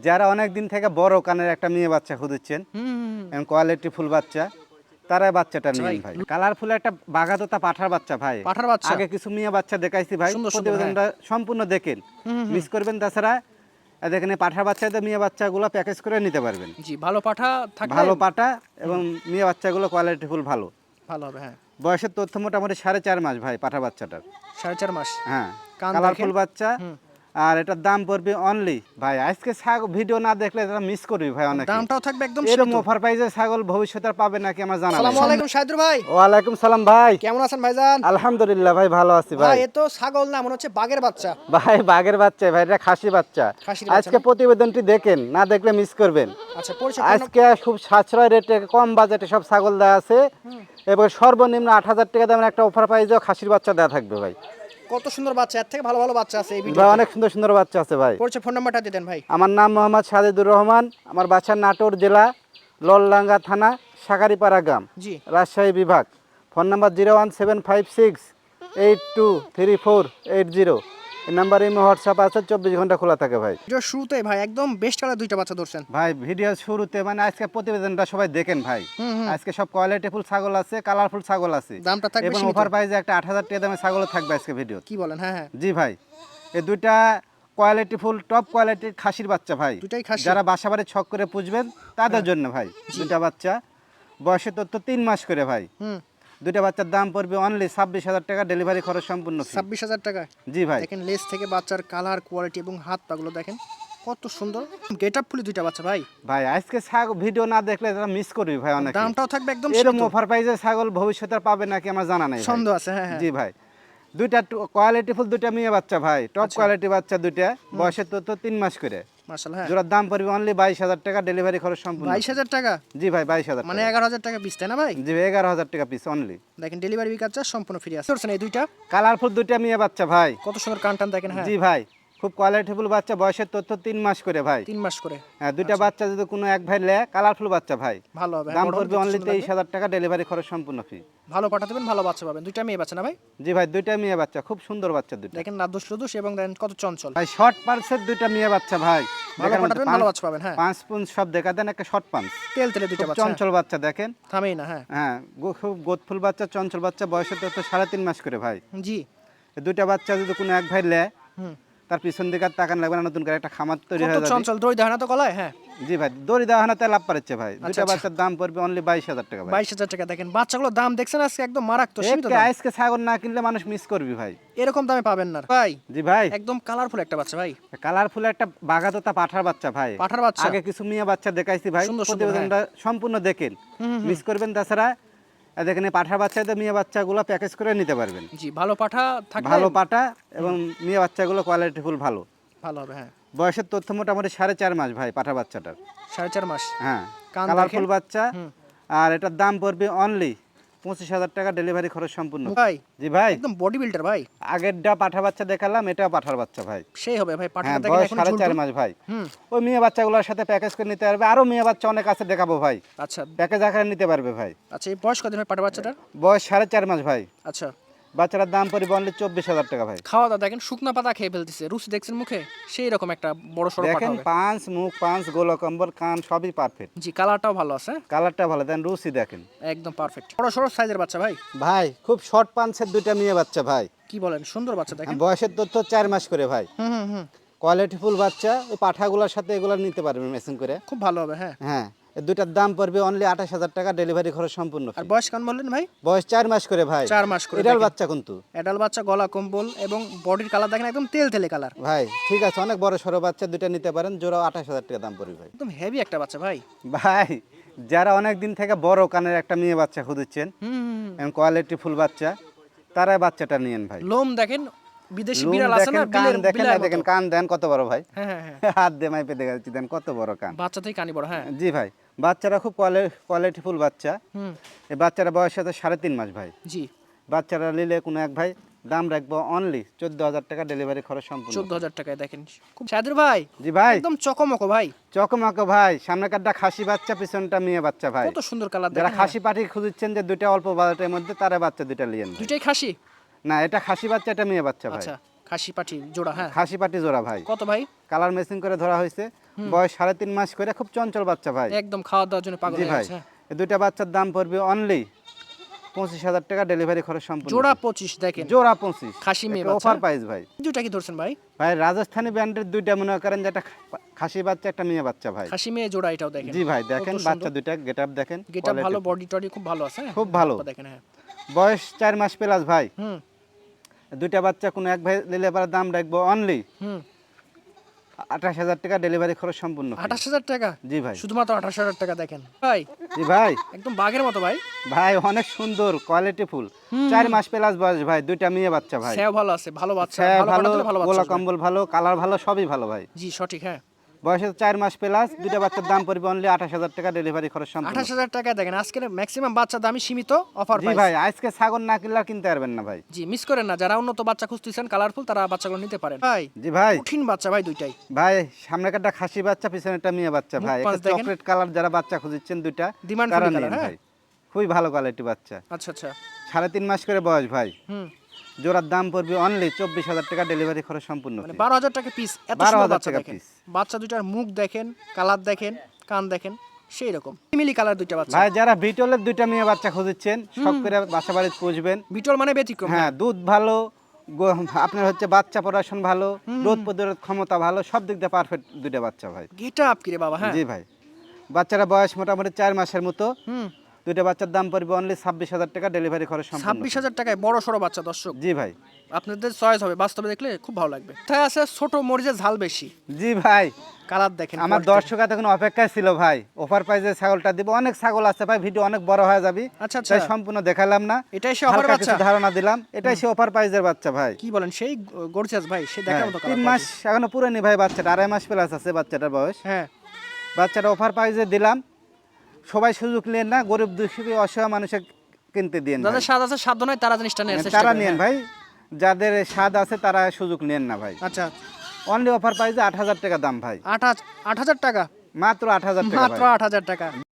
যারা অনেক দিন থেকে বড় কানের একটা মেয়ে বাচ্চা খুঁজছেন এবং কোয়ালিটি ফুল বাচ্চা, তারাই বাচ্চাটা নিন ভাই। কালারফুল একটা বাঘাতোতা পাঠার বাচ্চা ভাই। পাঠার বাচ্চা আগে কিছু মেয়ে বাচ্চা দেখাইছি ভাই, সুন্দর সুন্দর, প্রতিবেদনটা সম্পূর্ণ দেখেন, মিস করবেন। তাছাড়া দেখেন এই পাঠার বাচ্চাদের মেয়ে বাচ্চাগুলো প্যাকেজ করে নিতে পারবেন। জি, ভালো পাঠা থাকলে ভালো পাঠা এবং মেয়ে বাচ্চাগুলো কোয়ালিটি ফুল ভালো। ভালো হবে। হ্যাঁ, বয়সের তথ্য মোটামুটি 4.5 মাস ভাই পাঠা বাচ্চাটার। 4.5 মাস। হ্যাঁ, কান কালারফুল দেখেন। বাচ্চা। আর এটার দাম পড়বে অনলি ভাই, আজকে ভিডিও না দেখলে এটা মিস করবি ভাই। অনেক দামটাও থাকবে একদম এরকম সীমিত। অফার প্রাইসে ছাগল ভবিষ্যতে আর পাবে নাকি আমার জানা নাই। আসসালামু আলাইকুম শাহিদুর ভাই, ওয়ালাইকুম সালাম ভাই, কেমন আছেন ভাইজান? আলহামদুলিল্লাহ ভাই, ভালো আছি ভাই। ভাই এ তো ছাগল না, মনে হচ্ছে বাঘের বাচ্চা। ভাই বাঘের বাচ্চা ভাই, এটা খাসি বাচ্চা। খাসির বাচ্চা আজকে না? প্রতিবেদনটি দেখেন, না দেখলে মিস করবেন। আচ্ছা, পরিচয় আজকে খুব সাশ্রয় রেটে কম বাজেটে সব ছাগল দেওয়া আছে এবং সর্বনিম্ন 8,000 টাকা দামের একটা অফার প্রাইসেও খাসির বাচ্চা দেওয়া থাকবে ভাই। কত সুন্দর বাচ্চা, এর থেকে ভালো ভালো বাচ্চা আছে এই ভাই ভিডিওতে। অনেক সুন্দর সুন্দর বাচ্চা আছে ভাই। পরিচয় ফোন নাম্বারটা দিতেন ভাই। আমার নাম মোহাম্মদ সাজেদুর রহমান, আমার বাসা নাটোর জেলা ললডাঙ্গা থানা শাকারিপাড়া গ্রাম, জি, রাজশাহী বিভাগ। Phone number 01756823480। এই নাম্বারে হোয়াটসঅ্যাপ আছে, 24 ঘন্টা খোলা থাকে ভাই। ভিডিওর শুরুতে ভাই একদম বেস্ট কালার দুইটা বাচ্চা ধরছেন। ভাই ভিডিও শুরুতে মানে আজকে প্রতিবেদনটা সবাই দেখেন ভাই। আজকে সব কোয়ালিটি ফুল ছাগল আছে, কালারফুল ছাগল আছে দামটা থাকবে এবং সীমিত। অফার প্রাইসে একটা 8,000 টাকা দামের ছাগল থাকবে আজকে ভিডিও। কি বলেন? হ্যাঁ হ্যাঁ, জি ভাই, এই দুইটা কোয়ালিটি ফুল টপ কোয়ালিটির খাসির বাচ্চা ভাই। দুটাই খাসি। যারা বাসাবাড়ি ছক করে পুষবেন তাদের জন্য ভাই। দুইটা বাচ্চা বয়সে তথ্য 3 মাস করে ভাই। দুইটা বাচ্চার দাম পড়বে অনলি 26,000 টাকা, ডেলিভারি খরচ সম্পূর্ণ ফ্রি। 26,000 টাকা। জি ভাই। দেখেন লেজ থেকে বাচ্চার কালার কোয়ালিটি এবং হাত পাগুলো দেখেন কত সুন্দর। গেট আপ ফুলি দুইটা বাচ্চা ভাই। ভাই আজকে ভিডিও না দেখলে এটা মিস করবি ভাই। অনেক দামটাও থাকবে একদম এরকম সীমিত। অফার প্রাইসে ছাগল ভবিষ্যতে আর পাবে নাকি আমার জানা নাই ভাই। সন্দেহ আছে। হ্যাঁ হ্যাঁ, জি ভাই, দুইটা কোয়ালিটি ফুল দুইটা মেয়ে বাচ্চা ভাই, টপ কোয়ালিটি বাচ্চা দুইটা, বয়সের তথ্য 3 মাস করে। মাশাআল্লাহ। হ্যাঁ, জোড়ার দাম পড়বে অনলি 22,000 টাকা, ডেলিভারি খরচ সম্পূর্ণ। 22,000 টাকা জি ভাই, 22,000 মানে টাকা। 11,000 টাকা পিস, তাই না ভাই? জি ভাই, 11,000 টাকা পিস অনলি। দেখেন ডেলিভারি বিকাশ চার্জ সম্পূর্ণ ফ্রি আছে। ধরছেন এই দুইটা কালারফুল দুইটা মেয়ে বাচ্চা ভাই। কত সুন্দর কান টান দেখেন। হ্যাঁ, জি ভাই, খুব কোয়ালিটিফুল বাচ্চা, বয়সের তথ্য 3 মাস করে ভাই। 3 মাস করে। হ্যাঁ, দুইটা বাচ্চা যদি কোনো এক ভাই লে, কালারফুল বাচ্চা ভাই, ভালো হবে। দাম বড় পড়বে হবে, অনলি সুন্দর লাগবে। 23,000 টাকা, ডেলিভারি খরচ সম্পূর্ণ ফ্রি। ভালো পাঠাতে দেবেন, ভালো বাচ্চা পাবেন। দুইটা মেয়ে বাচ্চা না ভাই? জি ভাই, দুইটা মেয়ে বাচ্চা, খুব সুন্দর বাচ্চা দুইটা দেখেন নাদুস লুদুস এবং দেখেন কত চঞ্চল। ভাই। শর্ট পান্সের দুইটা মেয়ে বাচ্চা ভাই, ভালো দেখার মতো পাঠাবেন, ভালো বাচ্চা পাবেন। হ্যাঁ, পাঁচ পুঞ্জ সব দেখা দেন, একটা শর্ট পান্স তেল তেলে দুইটা বাচ্চা। চঞ্চল বাচ্চা দেখেন, থামেই না। হ্যাঁ হ্যাঁ খুব গোদফুল বাচ্চা, চঞ্চল বাচ্চা, বয়সের তথ্য 3.5 মাস করে ভাই। জি, এই দুইটা বাচ্চা যদি কোনো এক ভাই লে, হুম, তার পিছন দিকে আর তাকান লাগবে না, নতুন করে একটা খামার তৈরি কত হয়ে যাবে। চঞ্চল, দই দাহানা তো গলায়। হ্যাঁ, জি ভাই, দড়ি দেওয়া হানাতে লাভ পাচ্ছে ভাই। দুইটা আচ্ছা। বাচ্চার দাম পড়বে অনলি 22,000 টাকা ভাই। 22,000 টাকা। দেখেন বাচ্চাগুলোর দাম দেখছেন আজকে একদম মারাত্মক সীমিত একে দাম। আজকে ছাগল না কিনলে মানুষ মিস করবি ভাই। এরকম দামে পাবেন না ভাই। জি ভাই, একদম কালারফুল একটা বাচ্চা ভাই, কালারফুল একটা বাঘাতোতা পাঠার বাচ্চা ভাই। পাঠার বাচ্চা। আগে কিছু মেয়ে বাচ্চা দেখাইছি ভাই, সুন্দর সুন্দর, প্রতিবেদনটা সম্পূর্ণ দেখেন, মিস করবেন। তাছাড়া দেখেন এই পাঠার বাচ্চাদের মেয়ে বাচ্চাগুলো প্যাকেজ করে নিতে পারবেন। জি, ভালো পাঠা থাকলে ভালো পাঠা এবং মেয়ে বাচ্চাগুলো কোয়ালিটি ফুল ভালো। ভালো হবে। হ্যাঁ, বয়সের তথ্য মোটামুটি 4.5 মাস ভাই পাঠা বাচ্চাটার। 4.5 মাস। হ্যাঁ, কান কালারফুল দেখেন। বাচ্চা। আর এটার দাম পড়বে অনলি 25,000 টাকা, ডেলিভারি খরচ সম্পূর্ণ। ভাই জি ভাই, একদম বডি বিল্ডার ভাই। আগেরটা পাঠা বাচ্চা দেখালাম, এটাও পাঠার বাচ্চা ভাই। সেই হবে ভাই, পাঠাটা হ্যাঁ, দেখেন বয়স এখন 4.5 মাস ভাই। ওই মেয়ে বাচ্চাগুলোর সাথে প্যাকেজ করে নিতে পারবে, আরো মেয়ে বাচ্চা অনেক আছে, দেখাবো ভাই, আচ্ছা প্যাকেজ আকারে নিতে পারবে ভাই। আচ্ছা, এই বয়স কত ভাই পাঠা বাচ্চাটার? বয়স 4.5 মাস ভাই। আচ্ছা, বাচ্চাটার দাম পড়বে অনলি 24,000 টাকা ভাই। খাওয়া দাওয়া দেখেন, শুকনা পাতা খেয়ে ফেলতেছে, রুচি দেখছেন মুখে, সেই রকম একটা বড় সড়ো পাঠা দেখেন হবে। পাঁচ মুখ, পাঁচ গোলা কম্বল, কান সবই পারফেক্ট। জি, কালারটাও ভালো আছে, কালারটা ভালো, দেন রুচি দেখেন একদম পারফেক্ট। বড় সড়ো সাইজের বাচ্চা ভাই। ভাই। খুব শর্ট পাঞ্চের দুইটা মেয়ে বাচ্চা ভাই। কি বলেন, সুন্দর বাচ্চা দেখেন। বয়সের তথ্য 4 মাস করে ভাই। হুম, কোয়ালিটি ফুল বাচ্চা, ওই পাঠাগুলোর সাথে এগুলো নিতে পারবে মেশিন করে। খুব ভালো হবে। হ্যাঁ, হ্যাঁ, এই দুইটার দাম পড়বে অনলি 28,000 টাকা, ডেলিভারি খরচ সম্পূর্ণ আর free। বয়স কেমন বললেন ভাই? বয়স 4 মাস করে ভাই। 4 মাস করে। এটাল দেখেন। বাচ্চা কিন্তু অ্যাডাল বাচ্চা, গলা কম্বল এবং বডির কালার দেখেন একদম তেল তেলে কালার। ভাই। ঠিক আছে, অনেক বড় সড়ো বাচ্চা দুইটা নিতে পারেন, জোড়া 28,000 টাকা দাম পড়বে ভাই। একদম হেভি একটা বাচ্চা ভাই। ভাই যারা অনেক দিন থেকে বড় কানের একটা মেয়ে বাচ্চা খুঁজছেন এবং কোয়ালিটি ফুল বাচ্চা, তারাই বাচ্চাটা নিয়েন ভাই। লোম দেখেন, বিদেশি লোম বিড়াল আছে না, দেখেন, কান বিলের দেখেন, বিলের আর দেখেন মতো। কান দেন কত বড় ভাই। হ্যাঁ হ্যাঁ হ্যাঁ, হাত দিয়ে মাইপে দেখাচ্ছি, দেন কত বড় কান। বাচ্চা থেকে কানি বড়। হ্যাঁ, জি ভাই, বাচ্চারা খুব কোয়ালিটি ফুল বাচ্চা। এই বাচ্চারা বয়স সাথে 3.5 মাস ভাই। জি, বাচ্চারা নিলে কোনো এক ভাই, দাম রাখবো অনলি 14,000 টাকা, ডেলিভারি খরচ সম্পূর্ণ। 14,000 টাকায় দেখেন। খুব সাদুর ভাই, জি ভাই, একদম চকমকো ভাই, চকমাকো ভাই। সামনে কাটটা খাসি বাচ্চা, পিছনটা মেয়ে বাচ্চা ভাই। কত সুন্দর কালার যারা দেখেন। খাসি পাঠি খুঁজছেন যে দুইটা অল্প বাজেটের মধ্যে, তারা বাচ্চা দুইটা লিয়েন ভাই। দুইটাই খাসি? না, এটা খাসি বাচ্চা, এটা মেয়ে বাচ্চা ভাই। আচ্ছা, খাসি পাঠি জোড়া। হ্যাঁ, খাসি পাটি জোড়া ভাই। কত ভাই? কালার মেসিং করে ধরা হয়েছে, বয়স 3.5 মাস করে, খুব চঞ্চল বাচ্চা ভাই। একদম খাওয়া দাওয়ার জন্য পাগল জি হয়ে ভাই, গেছে। এই দুইটা বাচ্চার দাম পড়বে অনলি 25,000 টাকা, ডেলিভারি খরচ সম্পূর্ণ। জোড়া 25 দেখেন, জোড়া 25, খাসি মেয়ে বাচ্চা। অফার প্রাইস ভাই। দুইটা কি ধরছেন ভাই? ভাই রাজস্থানী ব্র্যান্ডের দুইটা মনে করেন, যেটা খাসি বাচ্চা, একটা মেয়ে বাচ্চা ভাই। খাসি মেয়ে জোড়া, এটাও দেখেন। জি ভাই, দেখেন কত বাচ্চা সুন্দর। দুইটা গেটআপ দেখেন, গেটআপ ভালো, quality। বডি টডি খুব ভালো আছে, হ্যাঁ? খুব ভালো। হাত পা দেখেন, হ্যাঁ। বয়স 4 মাস প্লাস ভাই। হুম দুইটা বাচ্চা কোনো এক ভাই নিলে পরে দাম রাখবো অনলি হুম 28,000 টাকা, ডেলিভারি খরচ সম্পূর্ণ free। 28,000 টাকা? জি ভাই। শুধুমাত্র 28,000 টাকা দেখেন ভাই, জি ভাই, একদম বাঘের মতো ভাই। ভাই অনেক সুন্দর, কোয়ালিটি ফুল। 4 মাস প্লাস বয়স ভাই, দুইটা মেয়ে বাচ্চা ভাই। সেও ভালো আছে, ভালো বাচ্চা, হ্যাঁ, ভালো ভালো, পাঠাতে হলে ভালো বাচ্চা গোলা আসবে। কম্বল ভালো, কালার ভালো, সবই ভালো ভাই। জি সঠিক, হ্যাঁ। বয়সে 4 মাস প্লাস, দুইটা বাচ্চার দাম পড়বে অনলি 28,000 টাকা, ডেলিভারি খরচ সম্পূর্ণ। 28,000 টাকা দেখেন, আজকের ম্যাক্সিমাম বাচ্চা দামই সীমিত, অফার জি প্রাইস। ভাই, আজকে ছাগল না কিনলে আর কিনতে পারবেন না ভাই। জি মিস করেন না, যারা উন্নত বাচ্চা খুঁজতেছেন কালারফুল, তারা বাচ্চাগুলো নিতে পারেন ভাই। জি ভাই, কঠিন বাচ্চা ভাই দুইটাই। ভাই সামনেকারটা খাসি বাচ্চা, পিছনেরটা মেয়ে বাচ্চা মুখ ভাই। পাঁচ একটা দেখেন। চকলেট কালার যারা বাচ্চা খুঁজছেন দুইটা, Demand তারা fully নিন colour, হ্যাঁ? ভাই। খুবই ভালো কোয়ালিটি বাচ্চা, আচ্ছা আচ্ছা। 3.5 মাস করে বয়স ভাই। হুম জোড়ার দাম পড়বে অনলি 24,000 টাকা, ডেলিভারি খরচ সম্পূর্ণ মানে free। 12,000 টাকা পিস, এত 12,000 সুন্দর বাচ্চা টাকা দেখেন। piece। বাচ্চা দুইটার মুখ দেখেন, কালার দেখেন, কান দেখেন, সেই রকম ফ্যামিলি কালার দুইটা বাচ্চা। ভাই যারা বিটলের দুইটা মেয়ে বাচ্চা খুঁজছেন, শখ করে বাসা বাড়িতে পুষবেন। বিটল মানে ব্যতিক্রম। হ্যাঁ, দুধ ভালো, আপনার হচ্ছে বাচ্চা প্রোডাকশন ভালো, রোদ প্রতিরোধ ক্ষমতা ভালো, সব দিক দিয়ে পারফেক্ট দুইটা বাচ্চা ভাই। গেটা আপ কিরে বাবা, হ্যাঁ। জি ভাই, বাচ্চারা বয়স মোটামুটি 4 মাসের মতো। হুম দুইটা বাচ্চার দাম পড়বে অনলি 26,000 টাকা, ডেলিভারি খরচ সম্পূর্ণ free। 26,000 টাকায় বড় সড়ো বাচ্চা দর্শক। জি ভাই। আপনাদের চয়েস হবে, বাস্তবে দেখলে খুব ভালো লাগবে। তাই আছে ছোট মরিচের ঝাল বেশি, জি ভাই, কালার দেখেন। আমার quality দর্শক এতক্ষণ অপেক্ষায় ছিল ভাই, অফার প্রাইজে ছাগলটা দিব। অনেক ছাগল আছে ভাই, ভিডিও অনেক বড় হয়ে যাবে, আচ্ছা, আচ্ছা। তাই সম্পূর্ণ দেখালাম না। এটাই সে অফার হালকা বাচ্চা? কিছু ধারণা দিলাম, এটাই সে অফার প্রাইজের বাচ্চা ভাই। কি বলেন, সেই গর্জিয়াস ভাই, সেই দেখার মতো 3 কালার। মাস এখনো পুরোনি ভাই, বাচ্চাটা 2.5 মাস প্লাস আছে বাচ্চাটার বয়স। হ্যাঁ বাচ্চাটা অফার প্রাইজে দিলাম, সবাই সুযোগ নেন না, গরিব দুঃখী অসহায় মানুষের কিনতে দিন ভাই। যাদের স্বাদ আছে, সাধ্য নয়, তারা জিনিসটা নেওয়ার চেষ্টা তারা করেন, নেন হ্যাঁ। ভাই, যাদের স্বাদ আছে তারা সুযোগ নেন না ভাই। আচ্ছা, অনলি অফার প্রাইজে 8,000 টাকা দাম ভাই, 8,000 টাকা, মাত্র 8,000 টাকা মাত্র ভাই। 8,000 টাকা।